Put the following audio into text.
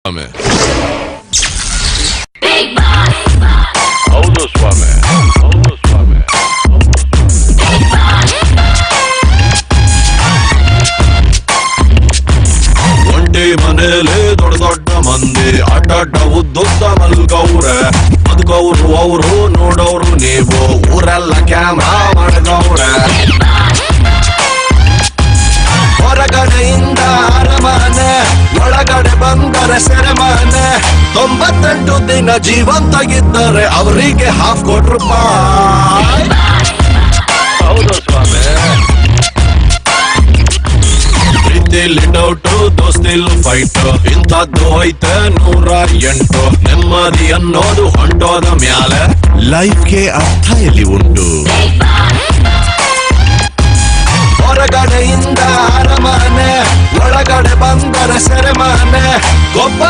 ಸ್ವಾಮಿ ಹೌದು ಸ್ವಾಮಿ ಹೌದು ಸ್ವಾಮಿ ಒಂಟಿ ಮನೇಲಿ ದೊಡ್ಡ ದೊಡ್ಡ ಮಂದಿ ಅಡ್ಡ ಉದ್ದುದ್ದ ಮಲ್ಗವ್ರೆ ಬದುಕವ್ರು ಅವರು ನೋಡೋರು ನೀವು ಊರೆಲ್ಲ ಕ್ಯಾಮ್ರಾ ಮಾಡ್ಗವ್ರೆ ಹೊರಗಡೆಯಿಂದ ಅರಮನೆ ಒಳಗಡೆ ಬಂದರೆ ಸೆರೆಮನೆ 98 ದಿನ ಜೀವಂತಾಗಿದ್ದರೆ ಅವರಿಗೆ ₹50,000 ಹೌದು ಸ್ವಾಮಿ ಪ್ರೀತಿಲಿ ಡೌಟು ದೋಸ್ತಿಲ್ ಫೈಟ್ ಇಂಥದ್ದು ಐತೆ 108 ನೆಮ್ಮದಿ ಅನ್ನೋದು ಹೊಂಟೋದ ಮ್ಯಾಲೆ ಲೈಫ್ಗೆ ಅರ್ಥ ಎಲ್ಲಿ ಉಂಟು ಹೊರಗಡೆಯಿಂದ ಅರಮನೆ ಒಳಗಡೆ ಬಂದರೆ ಸೆರೆಮನೆ